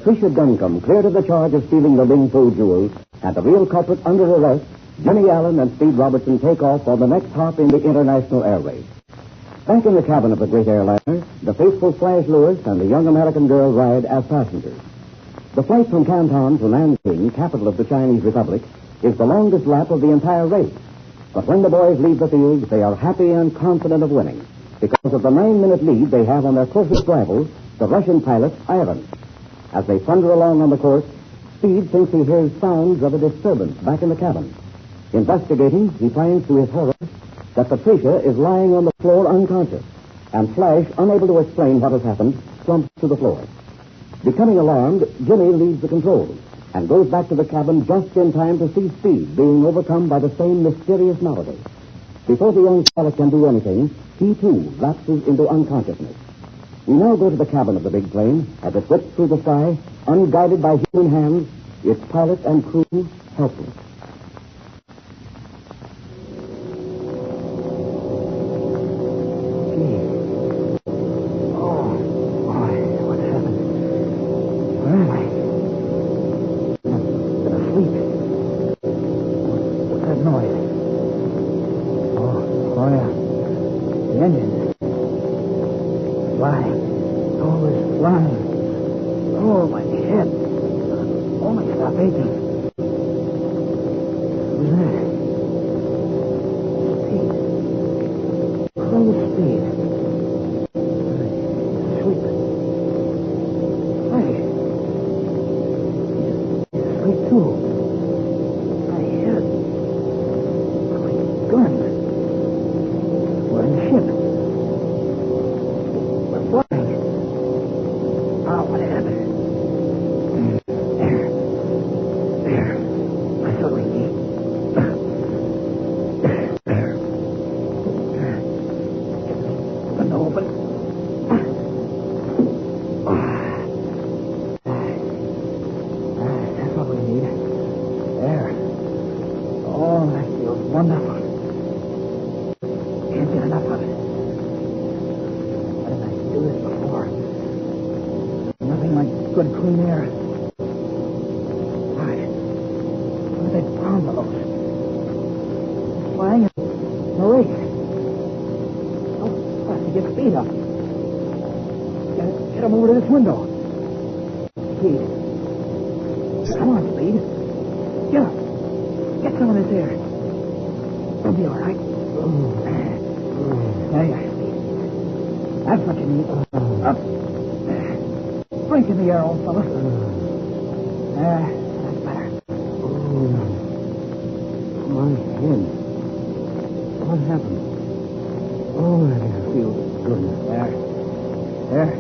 Patricia Duncombe cleared of the charge of stealing the Ling Fu jewels, and the real culprit under arrest, Jimmie Allen and Speed Robertson take off on the next hop in the international air race. Back in the cabin of the great airliner, the faithful Flash Lewis and the young American girl ride as passengers. The flight from Canton to Nanking, capital of the Chinese Republic, is the longest lap of the entire race. But when the boys leave the field, they are happy and confident of winning because of the 9-minute lead they have on their closest rival, the Russian pilot, Ivan. As they thunder along on the course, Speed thinks he hears sounds of a disturbance back in the cabin. Investigating, he finds to his horror that Patricia is lying on the floor unconscious, and Flash, unable to explain what has happened, slumps to the floor. Becoming alarmed, Jimmie leaves the controls and goes back to the cabin just in time to see Speed being overcome by the same mysterious malady. Before the young pilot can do anything, he too lapses into unconsciousness. We now go to the cabin of the big plane as it whips through the sky, unguided by human hands, its pilot and crew helpless. Good clean air. Why? What are they found those? Flying in a race. Oh, have to get Speed up. Get him over to this window. Speed. Come on, Speed. Get up. Get some of this air. You'll be all right. There you are, Speed. That's what you need. Up. Drink in the air, old fella. That's better. My head. What happened? Oh, I feel good. There.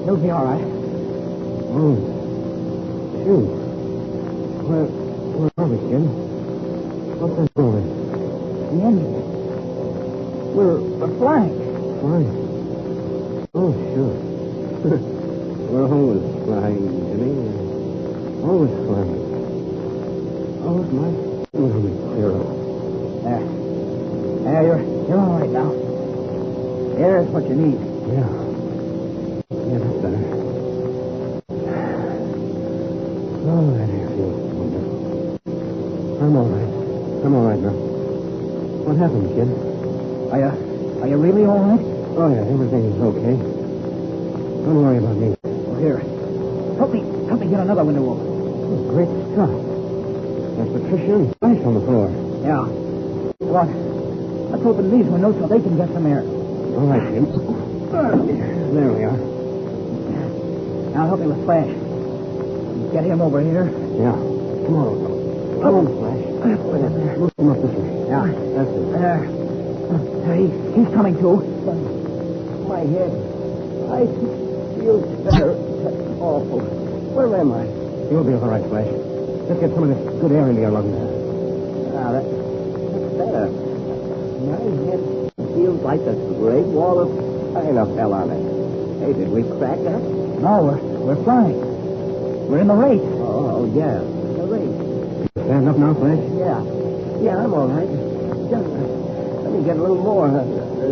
You'll be all right. Oh, shoot. Where are we, kid? What's that going? The engine. We're flying. Flying? Oh, sure. We're always flying, Jimmie. Always flying. Oh, it's my... Let me clear up. There, you're all right now. Air is what you need. Yeah, that's better. Oh, that air feels wonderful. I'm all right now. What happened, kid? Are you really all right? Oh, yeah, everything is okay. Don't worry about me. Here. Help me get another window open. Oh, great stuff. There's Patricia and Flash on the floor. Yeah. Come on. Let's open these windows so they can get some air. All right, Jim. There we are. Now help me with Flash. Get him over here. Yeah. Come on. Come on, Flash. Put it there. Move him up this way. Yeah. That's it. There. He's coming too. My head. I feel better. That's awful. Where am I? You'll be all right, Flash. Let's get some of this good air into your lungs. Now, that's better. My head feels like a great wall of china fell on it. Hey, did we crack that? No, we're flying. We're in the race. Oh, yeah. The race. Stand up now, Flash? Yeah, I'm all right. Just let me get a little more of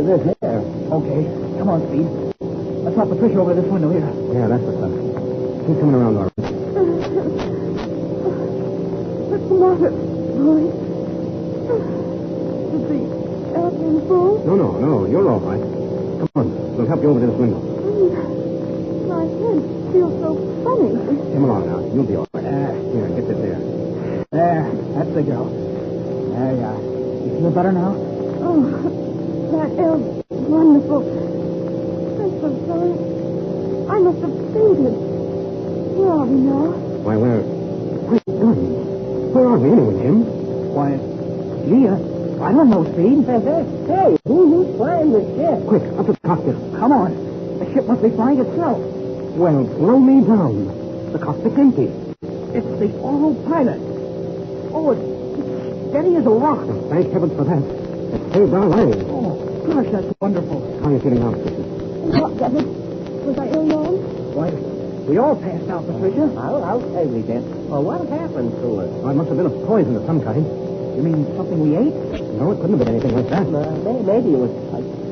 this air. Okay. Come on, Speed. Let's help Patricia over this window here. Yeah, that's the stuff. He's coming around, all right. What's the matter, boy? Is the airplane full? No. You're all right. Come on. We'll help you over to this window. My head feels so funny. Come along now. You'll be all right. Here, get this there. There. That's the girl. There you are. You feel better now? Oh, that air's wonderful. I'm so sorry. I must have fainted. Where are we now? Why, where are we anyway, Jim? Why, gee, I don't know, Speed. Hey, who's flying the ship? Quick, up to the cockpit. Come on. The ship must be flying itself. Well, blow me down. The cockpit's empty. It's the autopilot. Oh, it's steady as a rock. Thank heavens for that. It saved our lives. Oh, gosh, that's wonderful. How are you feeling now, Patricia? What, David? Was I ill known? Why, we all passed out, Patricia. I'll tell you, then. Well, what happened to us? Oh, it must have been a poison of some kind. You mean something we ate? No, it couldn't have been anything like that. Maybe it was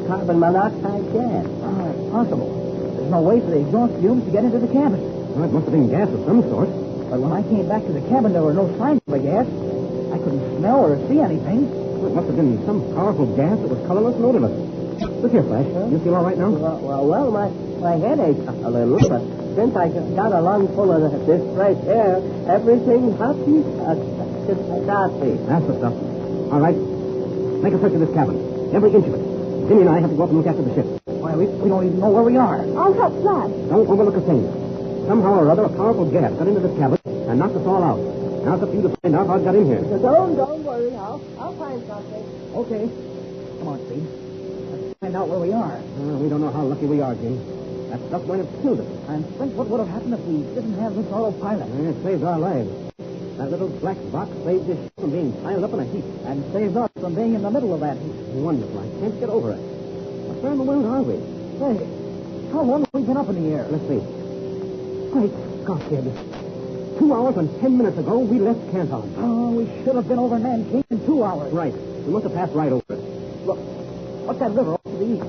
carbon monoxide gas. It's possible. There's no way for the exhaust fumes to get into the cabin. Well, it must have been gas of some sort. But when I came back to the cabin, there were no signs of a gas. I couldn't smell or see anything. Well, it must have been some powerful gas that was colorless and odorless. Look here, Flash. You feel all right now? Well, my head aches a little, but since I got a lung full of this fresh air, everything's happy. That's the stuff. All right. Make a search of this cabin. Every inch of it. Jimmie and I have to go up and look after the ship. Why, we don't even know where we are. I'll help Flash. Don't overlook a thing. Somehow or other, a powerful gas got into this cabin and knocked us all out. Now it's up to you to find out how it got in here. So don't worry. I'll find something. Okay. Come on, Speed. Let's find out where we are. We don't know how lucky we are, Jim. That stuff might have killed us. And think what would have happened if we didn't have this autopilot. It saved our lives. That little black box saved this ship from being piled up in a heap. And saved us from being in the middle of that heap. Wonderful. I can't get over it. Where in the world are we? Say, how long have we been up in the air? Let's see. Great Scott, kid. 2 hours and 10 minutes ago, we left Canton. Oh, we should have been over Nanking in 2 hours. Right. We must have passed right over it. Look, what's that river off to the east?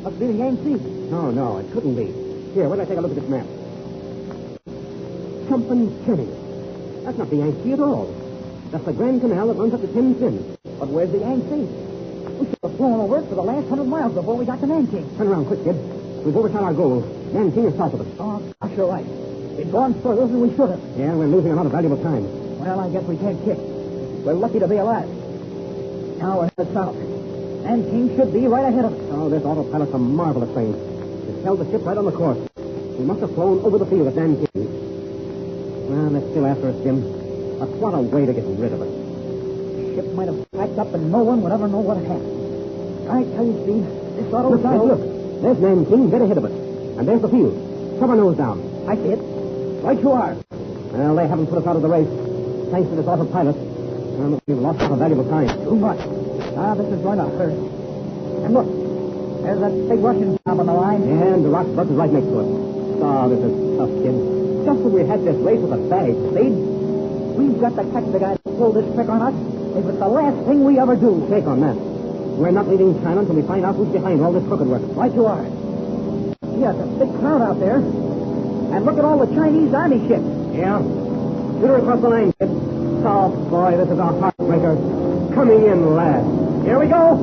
Must be the Yangtze. No, it couldn't be. Here, wait till I take a look at this map. Jumping Kenny. That's not the Yangtze at all. That's the Grand Canal that runs up to Tin Fin. But where's the Yangtze? We should have flown over it for the last 100 miles before we got to Nanking. Turn around quick, kid. We've overshot our goal. Nanking is south of us. Oh, gosh, you're right. We've gone further than we should have. Yeah, we're losing a lot of valuable time. Well, I guess we can't kick. We're lucky to be alive. Now we're headed south. Nanking should be right ahead of us. Oh, this autopilot's a marvelous thing. It's held the ship right on the course. We must have flown over the field at Nanking. Well, they're still after us, Jim. But what a way to get rid of it. The ship might have packed up and no one would ever know what had happened. I tell you, Steve, this autopilot... Look. There's Nanking dead ahead of us. And there's the field. Shove our nose down. I see it. Right you are. Well, they haven't put us out of the race. Thanks to this autopilot. Well, we've lost a valuable time. Too much. This is going to hurt. And look, there's that big Russian job on the line. Yeah, and the rock Burtt is right next to us. Oh, this is tough, kid. Just when we had this race with a bag. Speed, we've got to catch the guy that pulled this trick on us. If it's the last thing we ever do. Take on that. We're not leaving China until we find out who's behind all this crooked work. Right you are. Yeah, there's a big crowd out there. And look at all the Chinese army ships. Yeah. Shoot her across the line, kid. Oh, boy, this is our heartbreaker. Coming in last. Here we go.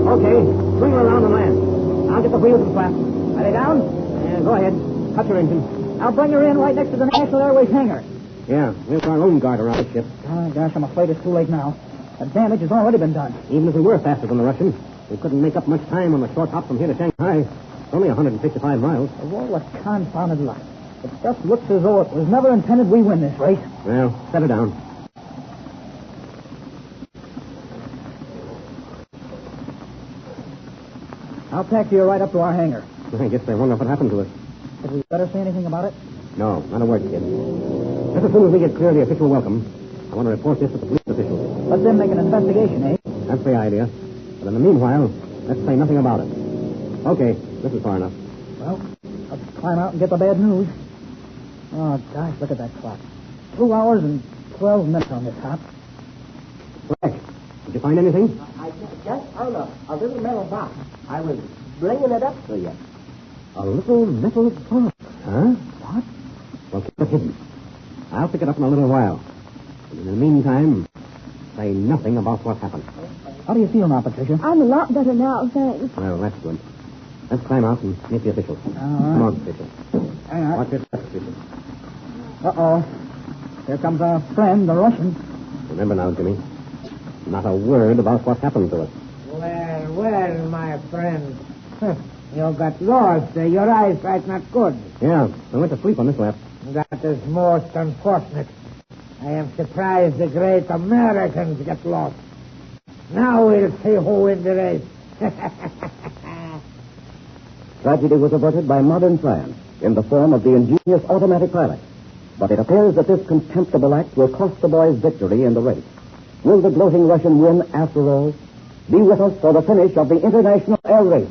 Okay, swing her around and land. I'll get the wheels and flaps. Ready down? Yeah, go ahead. Cut your engine. I'll bring her in right next to the National Airways hangar. Yeah, we'll put our own guard around the ship. Oh, gosh, I'm afraid it's too late now. The damage has already been done. Even if we were faster than the Russian, we couldn't make up much time on the short hop from here to Shanghai. It's only 165 miles. Of all the confounded luck. It just looks as though it was never intended we win this race. Well, set her down. I'll taxi you right up to our hangar. I guess they wonder what happened to us. Had we better say anything about it? No, not a word, kid. Just as soon as we get clear of the official welcome, I want to report this to the police officials. Let them make an investigation, eh? That's the idea. But in the meanwhile, let's say nothing about it. Okay, this is far enough. Well, let's climb out and get the bad news. Oh, gosh, look at that clock. 2 hours and 12 minutes on this hop. Flash, did you find anything? I just found a little metal box. I was bringing it up to you. A little metal box. Huh? What? Well, keep it hidden. I'll pick it up in a little while. And in the meantime, say nothing about what happened. How do you feel now, Patricia? I'm a lot better now, thanks. Well, that's good. Let's climb out and meet the officials. Come on, Patricia. Hang on. Watch your step, Patricia. Uh-oh. Here comes our friend, the Russian. Remember now, Jimmy, not a word about what happened to us. Well, my friend. You got lost. Your eyesight not good. Yeah, I went to sleep on this lap. That is most unfortunate. I am surprised the great Americans get lost. Now we'll see who wins the race. Tragedy was averted by modern science in the form of the ingenious automatic pilot. But it appears that this contemptible act will cost the boys victory in the race. Will the gloating Russian win after all? Be with us for the finish of the International Air Race.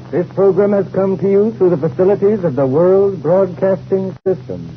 This program has come to you through the facilities of the World Broadcasting System.